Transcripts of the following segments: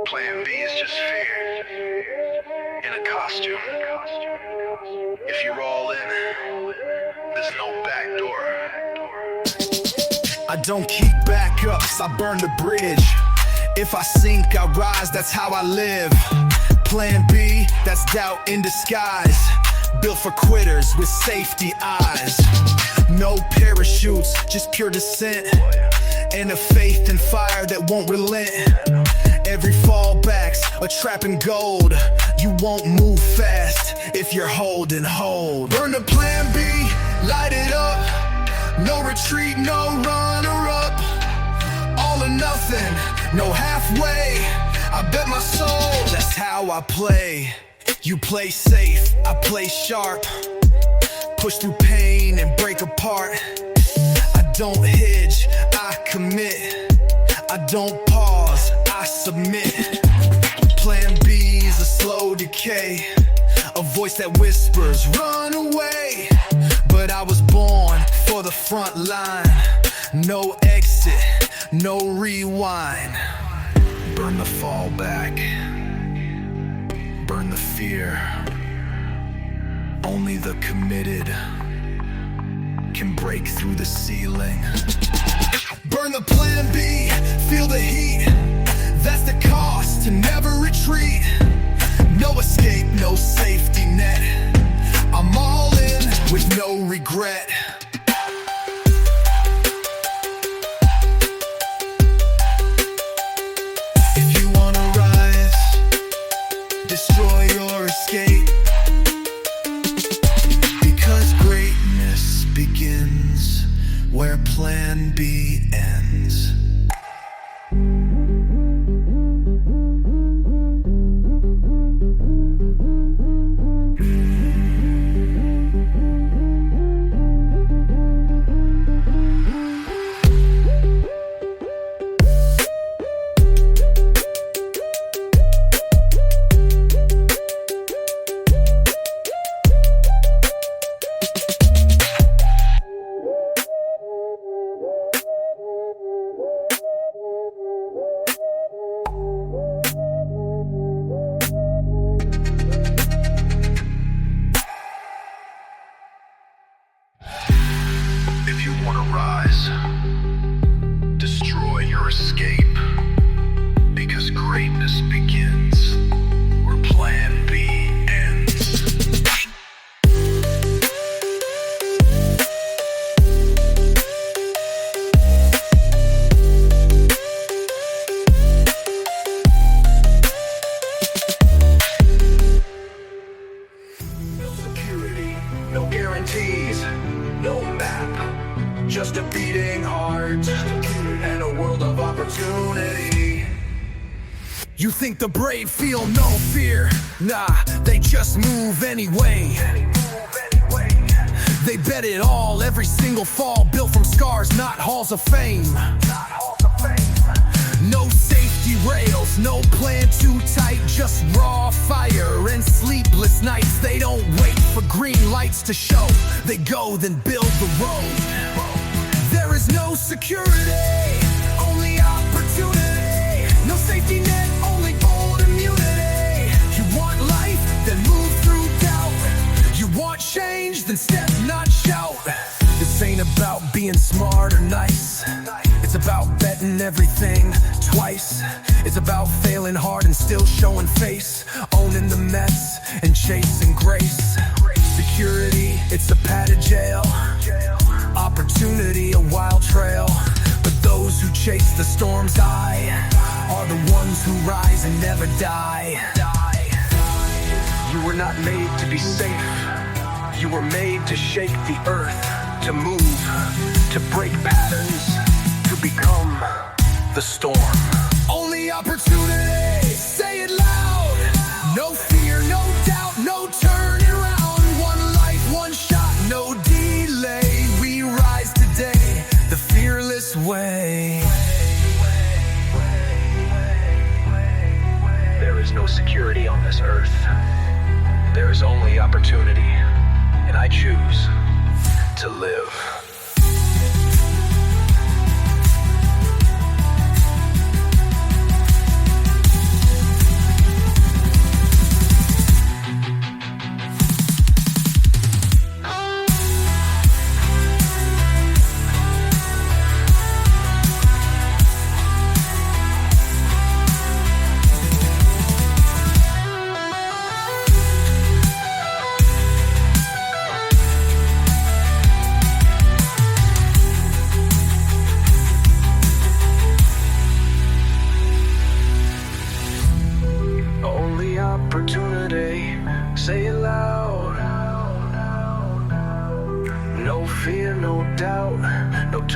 Plan B is just fear in a costume. If you're all in, there's no back door. I don't keep backups, I burn the bridge. If I sink, I rise, that's how I live. Plan B, that's doubt in disguise. Built for quitters with safety eyes. No parachutes, just pure descent. And a faith and fire that won't relent. Every fallback's a trap in gold. You won't move fast if you're holding hold. Burn the plan B, light it up. No retreat, no runner-up. All or nothing, no halfway. I bet my soul, that's how I play. You play safe, I play sharp. Push through pain and break apart. I don't hedge, I commit. I don't pause, I submit. Plan B is a slow decay. A voice that whispers, run away. But I was born for the front line. No exit, no rewind. Burn the fallback. Burn the fear. Only the committed can break through the ceiling. Burn the plan B, feel the heat. That's the cost to never retreat. No escape, no safety net. I'm all in with no regret. If you wanna rise, destroy your escape. Because greatness begins where Plan B ends. If you wanna rise, destroy your escape. Because greatness begins where Plan B ends. No security, no guarantees. No map, just a beating heart and a world of opportunity. You think the brave feel no fear? Nah, they just move anyway. They bet it all, every single fall built from scars, not halls of fame. No safety rails, no plan too tight, just raw fire and sleepless nights. They don't wait for green lights to show. They go, then build the road. There is no security, only opportunity. No safety net, only bold immunity. You want life, then move through doubt. You want change, then step, not shout. This ain't about being smart or nice. It's about betting everything twice. It's about failing hard and still showing face. Owning the mess and chasing grace. Security, it's a padded jail. Opportunity, a wild trail. But those who chase the storm's eye are the ones who rise and never die. You were not made to be safe. You were made to shake the earth, to move, to break patterns, to become the storm. Only opportunity, say it loud. No fear, no doubt, no turning around. One life, one shot, no delay. We rise today, the fearless way. There is no security on this earth. There is only opportunity, and I choose to live.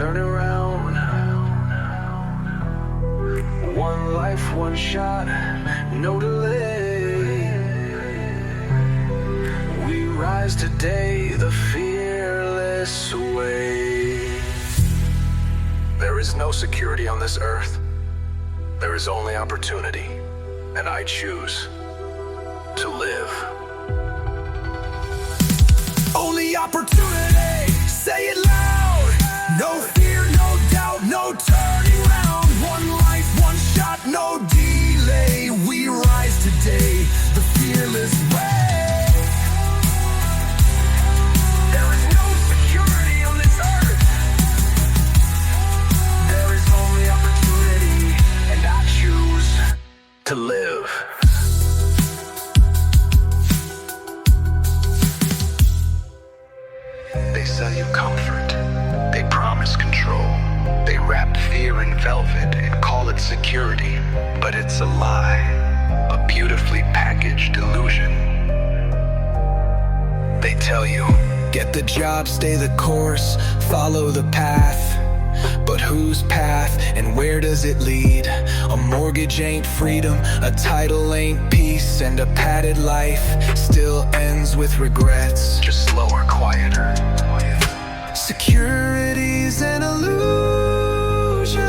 turn around. One life, one shot, no delay. We rise today the fearless way. There is no security on this earth. There is only opportunity, and I choose to live. Only opportunity, say it loud. No fear, no doubt, no turning round. One life, one shot, no delay. We rise today, the fearless way. There is no security on this earth. There is only opportunity, and I choose To live. They sell you comfort. They promise control. They wrap fear in velvet and call it security. But it's a lie. A beautifully packaged illusion. They tell you, get the job, stay the course, follow the path. But whose path and where does it lead? A mortgage ain't freedom, a title ain't peace, and a padded life still ends with regrets. just slower, quieter. Security's an illusion.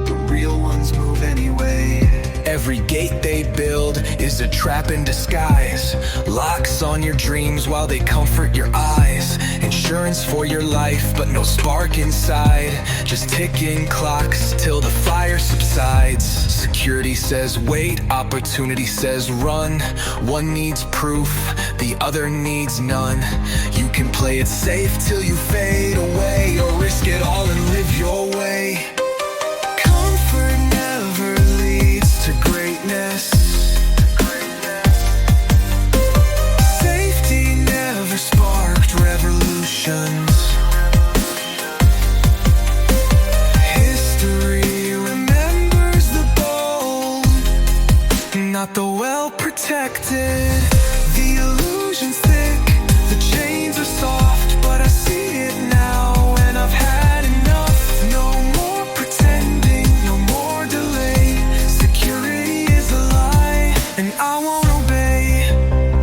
The real ones move anyway. Every gate they build is a trap in disguise. Locks on your dreams while they comfort your eyes. Insurance for your life, but no spark inside. Just ticking clocks till the fire subsides. Security says wait, opportunity says run. One needs proof, the other needs none. You can play it safe till you fade away, or risk it all and live your way. Comfort never leads to greatness. Safety never sparked revolutions. History remembers the bold, not the well-protected. The illusion's thick, the chains are soft, but I see it now, and I've had enough. No more pretending, no more delay. Security is a lie, and I won't obey.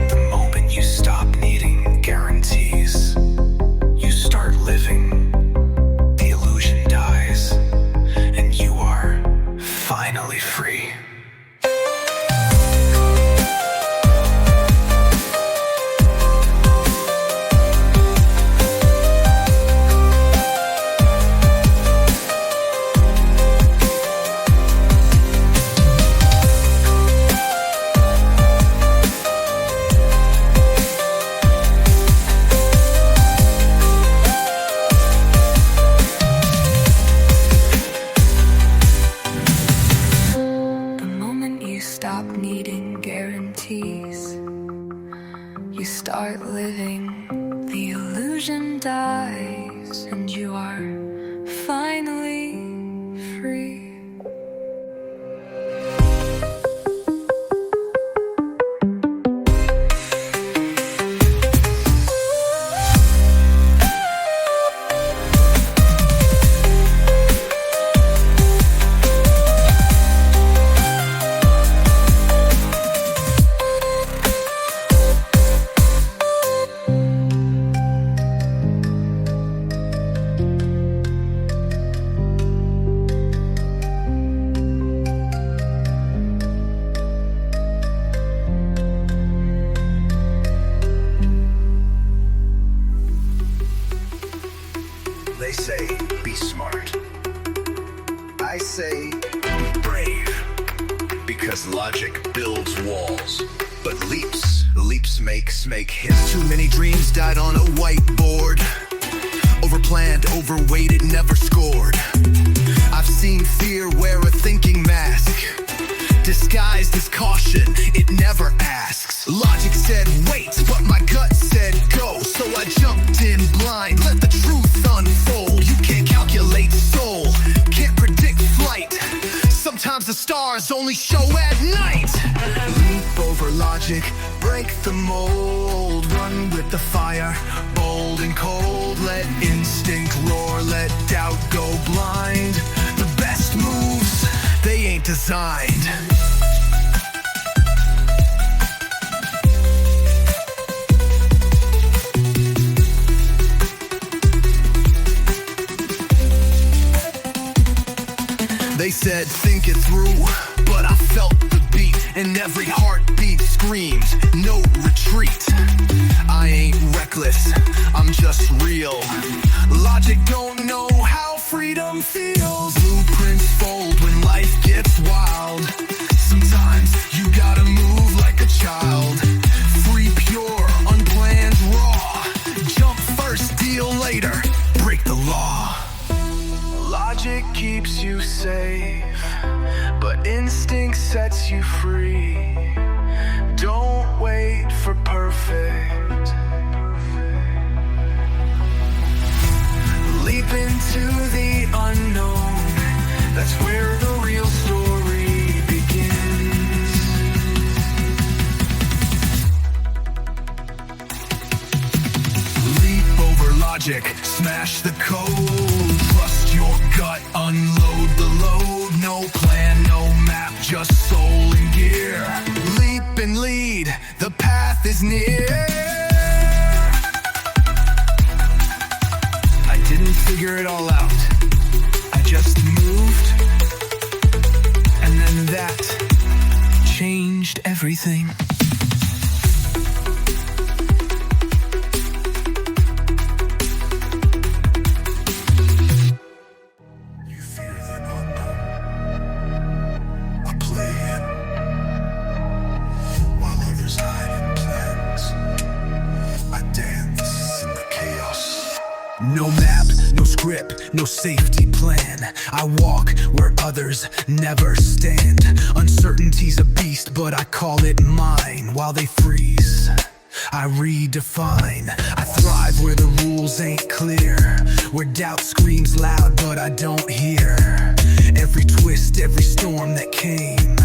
The moment you stop needing guarantees, you start living. The illusion dies, and you are finally free. Stop needing guarantees. You start living. The illusion dies, and you are finally free. They say, be smart. I say, be brave. Because logic builds walls, but leaps make hits. Too many dreams died on a whiteboard. Overplanned, overweighted, never scored. I've seen fear wear a thinking mask, disguised as caution, it never asks. Logic said wait, but my gut said go. So I jumped in blind, let the truth unfold. You can't calculate soul, can't predict flight. Sometimes the stars only show at night. Leap over logic, break the mold. Run with the fire, bold and cold. Let instinct roar, let doubt go blind. The best moves, they ain't designed. They said think it through, but I felt the beat, and every heartbeat screams, no retreat. I ain't reckless, I'm just real. Logic don't know how freedom feels. Blueprints fold when life gets wild. Sometimes you gotta move like a child. Free, pure, unplanned, raw. Jump first, deal later, break the law. Logic keeps you safe, but instinct sets you free. Don't wait for perfect. Leap into the unknown. That's where the real story begins. Leap over logic, smash the code. Trust your gut, unload the load. No plan, no map, just soul and gear. Leap and lead, the path is near. I didn't figure it all out, I just moved. And then that changed everything. No map, no script, no safety plan. I walk where others never stand. Uncertainty's a beast, but I call it mine. While they freeze, I redefine. I thrive where the rules ain't clear, where doubt screams loud, but I don't hear. Every twist, every storm that came,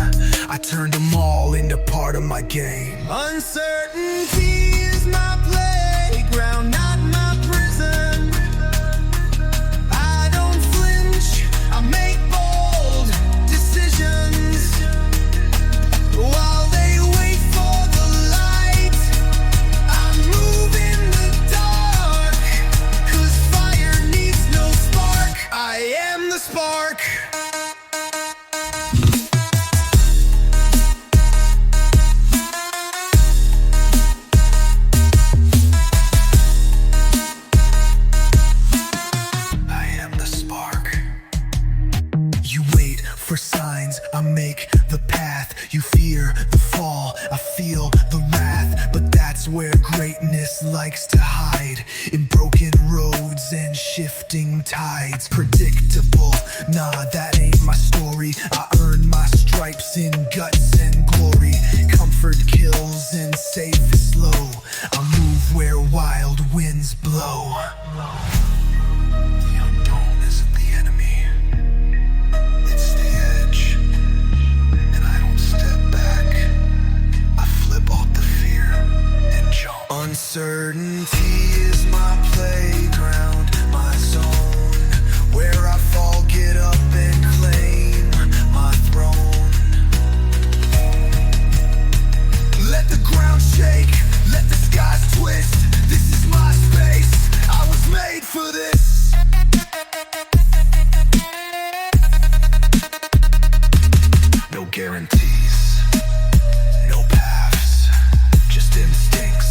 I turned them all into part of my game. Uncertainty is my playground, not my prison. I make bold decisions while they wait for the light. I move in the dark, 'cause fire needs no spark. I am the spark. For signs, I make the path. You fear the fall, I feel the wrath. But that's where greatness likes to hide, in broken roads and shifting tides. Predictable, nah, that ain't my story. I earn my stripes in guts and glory. Comfort kills and safe is slow. I move where wild winds blow. Uncertainty is my playground, my zone, where I fall, get up and claim my throne. Let the ground shake, let the skies twist. This is my space, I was made for this. No guarantees, no paths, just instincts.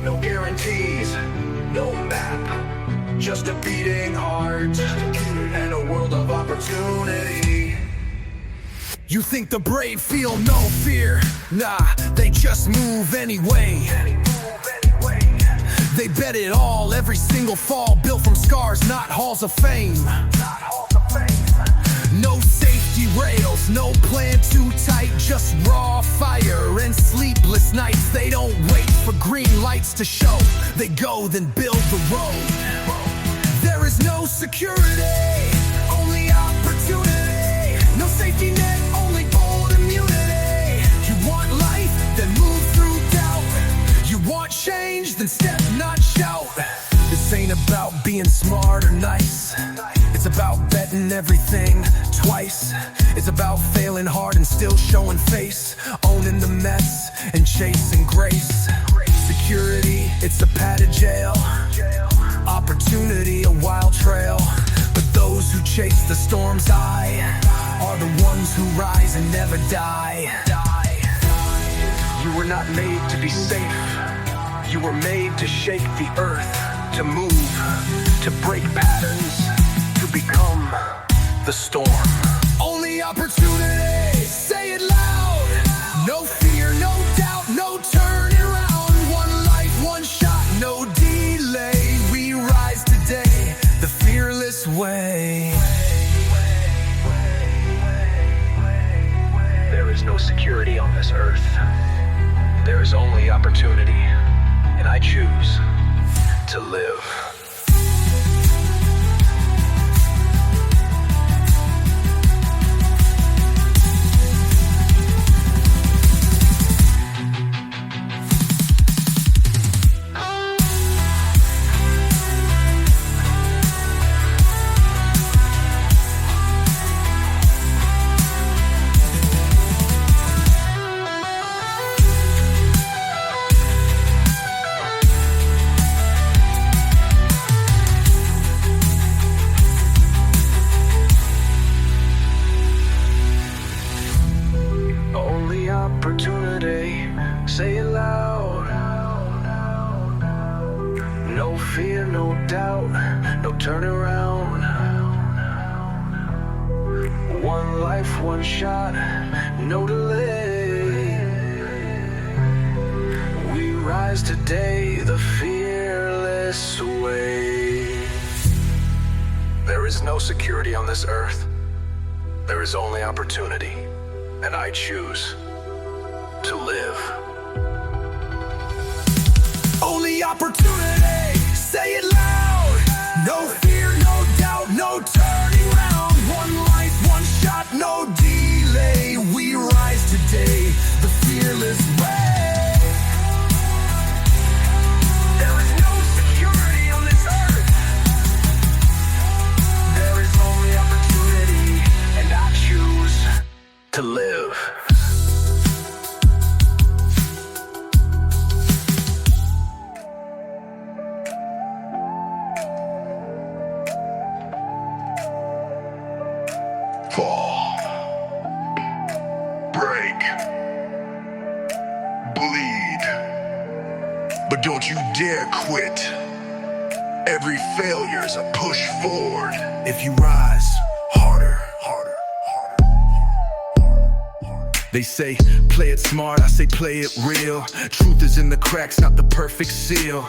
No guarantees, no map, just a beating heart and a world of opportunity. You think the brave feel no fear? Nah, they just move anyway. They bet it all, every single fall, built from scars, not halls of fame. No safety rails, no plan too tight, just raw fire and sleepless nights. They don't wait for green lights to show, they go then build the road. There is no security, only opportunity. No safety net, only bold immunity. You want life, then move through doubt. You want change, then step, not shout. This ain't about being smart or nice. It's about betting everything twice. It's about failing hard and still showing face, owning the mess and chasing grace. Security, it's a padded jail. Opportunity, a wild trail. But those who chase the storm's eye are the ones who rise and never die. You were not made to be safe. You were made to shake the earth, to move, to break patterns, to become the storm. Only opportunity, say it loud. No fear, no doubt, no turning around. One life, one shot, no delay. We rise today, the fearless way. There is no security on this earth. There is only opportunity, and I choose to live. Opportunity, say it loud. No fear, no doubt, no turning around. One life, one shot, no delay. We rise today, the fearless way. There is no security on this earth. There is only opportunity, and I choose to live. Only opportunity, say it loud. No fear, no doubt, no turning round. One life, one shot, no delay. We rise today, the fearless way. There is no security on this earth. There is only opportunity, and I choose To live. Fall, break, bleed, but don't you dare quit. Every failure's a push forward. if you rise harder, harder, harder. They say play it smart, I say play it real. Truth is in the cracks, not the perfect seal.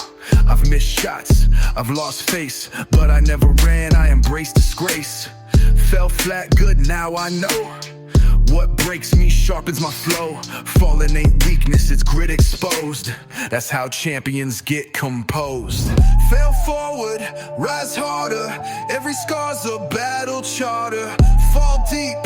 I've missed shots, I've lost face, but I never ran, I embraced disgrace. Fell flat, good, now I know. What breaks me sharpens my flow. Falling ain't weakness, it's grit exposed. That's how champions get composed. Fail forward, rise harder. Every scar's a battle charter. Fall deep,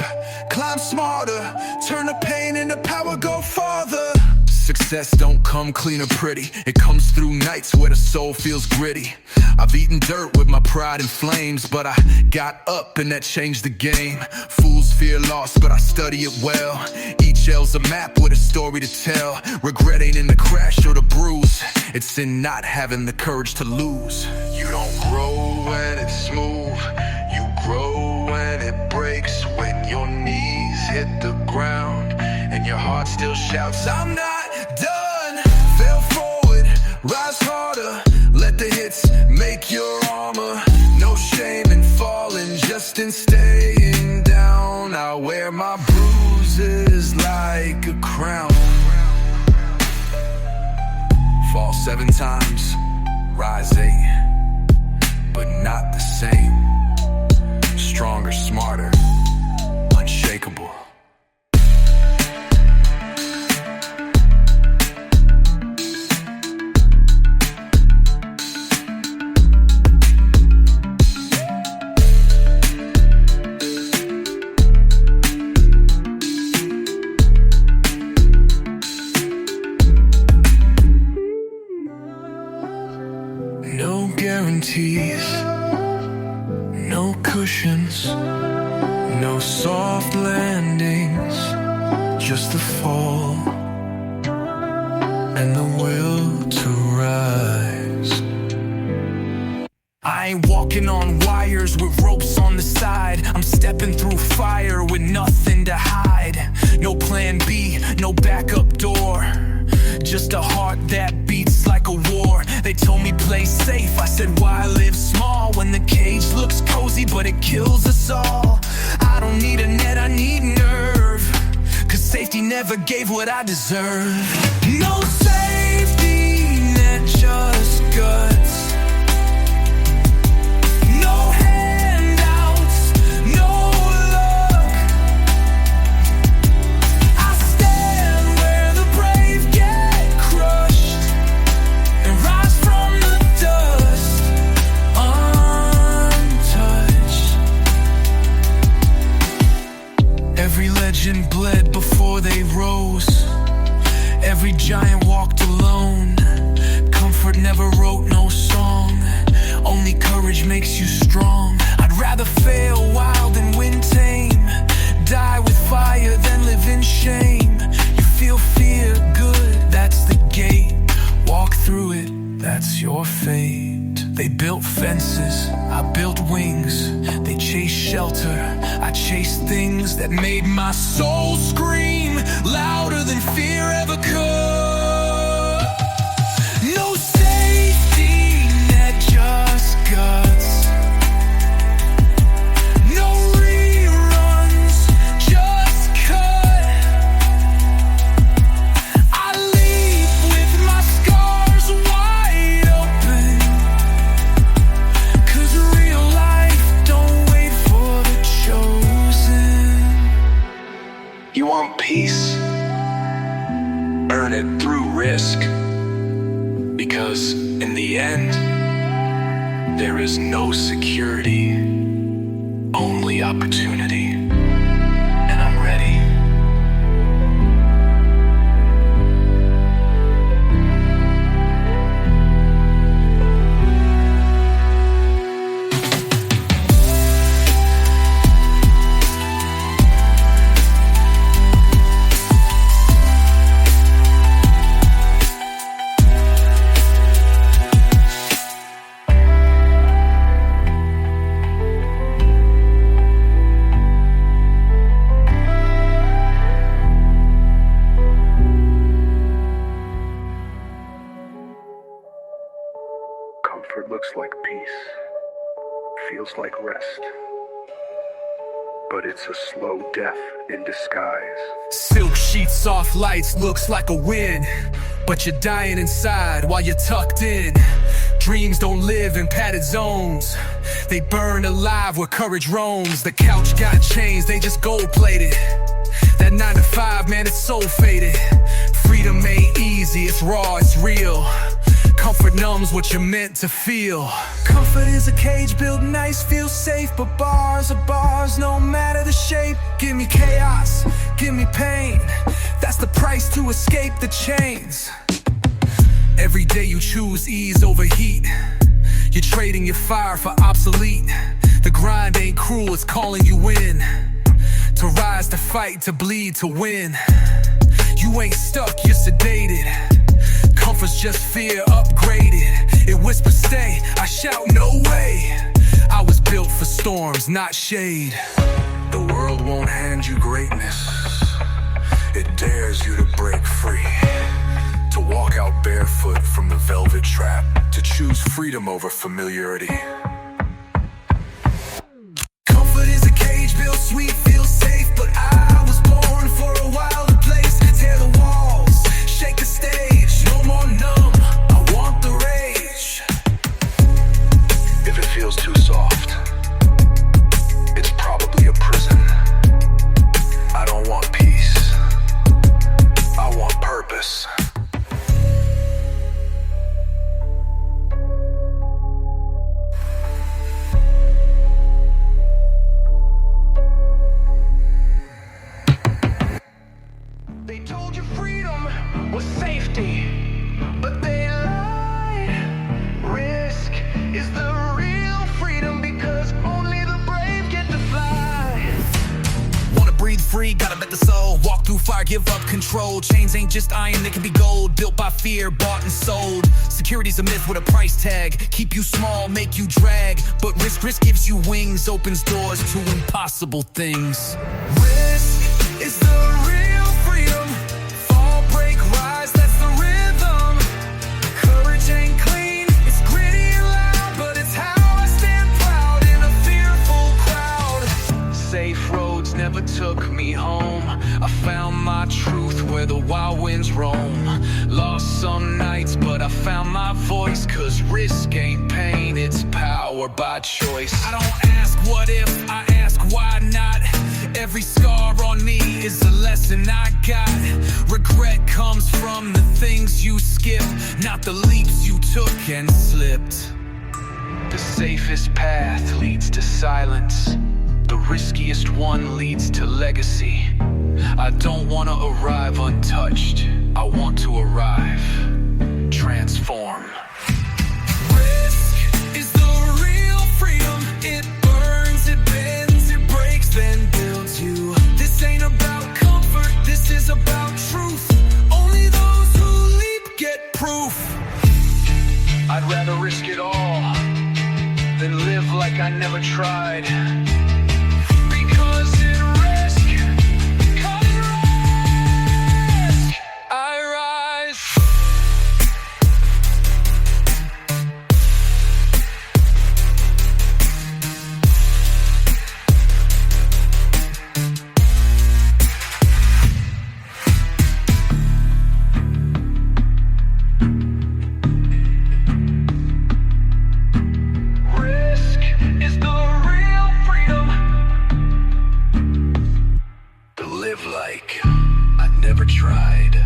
climb smarter. Turn the pain into power, go farther. Success don't come clean or pretty. It comes through nights where the soul feels gritty. I've eaten dirt with my pride in flames, but I got up and that changed the game. Fools fear loss, but I study it well. Each L's a map with a story to tell. Regret ain't in the crash or the bruise. It's in not having the courage to lose. You don't grow when it's smooth. You grow when it breaks. When your knees hit the ground and your heart still shouts, I'm not done. Fail forward, rise harder. Let the hits make your armor. ground. Fall 7 times, rise 8, but not the same. Stronger, smarter, unshakable. No guarantees, no cushions, no soft landings, just the fall and the will to rise. I ain't walking on wires with ropes on the side. I'm stepping through fire with nothing to hide. No plan B, no backup door, just a heart that beats like a war. They told me play safe, I said why live small when the cage looks cozy but it kills us all. I don't need a net, I need nerve, cause safety never gave what I deserve. No safety net, just guts. No handouts, no luck. I stand where the brave get crushed and rise from the dust, untouched. Every legend bled before they rose. Every giant walked alone. Comfort never wrote no song. Only courage makes you strong. I'd rather fail wild than win tame. Die with fire than live in shame. You feel fear, good, that's the gate. Walk through it, that's your fate. They built fences, I built wings. They chased shelter, I chased things that made my soul scream louder than fear ever could. No safety net, just guts. No reruns, just cut. I leap with my scars wide open, cause real life don't wait for the chosen. You want peace? Earn it through risk. Because in the end, there is no security, only opportunity. And I'm ready. Comfort looks like peace, feels like rest, but it's a slow death in disguise. Silk sheets, soft lights, looks like a win, but you're dying inside while you're tucked in. Dreams don't live in padded zones, they burn alive where courage roams. The couch got chains, they just gold-plated. That 9 to 5, man, it's so faded. Freedom ain't easy, it's raw, it's real. Comfort numbs what you're meant to feel. Comfort is a cage built nice, feels safe, but bars are bars, no matter the shape. Give me chaos, give me pain. That's the price to escape the chains. Every day you choose ease over heat. You're trading your fire for obsolete. The grind ain't cruel, it's calling you in. To rise, to fight, to bleed, to win. You ain't stuck, you're sedated. Comfort's just fear upgraded. It whispers stay, I shout no way. I was built for storms, not shade. The world won't hand you greatness, it dares you to break free. To walk out barefoot from the velvet trap. To choose freedom over familiarity. Comfort is a cage built sweet, feels safe, but I was born for a wilder place. Tear the the soul. Walk through fire, give up control. Chains ain't just iron, they can be gold. Built by fear, bought and sold. Security's a myth with a price tag. Keep you small, make you drag. But risk gives you wings, opens doors to impossible things. Risk is the real freedom. Fall, break, rise, that's the rhythm. Courage ain't clean, it's gritty and loud, but it's how I stand proud in a fearful crowd. Safe roads never took me home. I found my truth where the wild winds roam. Lost some nights, but I found my voice. Cause risk ain't pain, it's power by choice. I don't ask what if, I ask why not. Every scar on me is a lesson I got. Regret comes from the things you skip, not the leaps you took and slipped. The safest path leads to silence. The riskiest one leads to legacy. I don't want to arrive untouched. I want to arrive transform. Risk is the real freedom. It burns, it bends, it breaks, then builds you. This ain't about comfort, this is about truth. Only those who leap get proof. I'd rather risk it all than live like I never tried. Because in risk, cause in risk, I rise. Risk is the real freedom. To live like I never tried.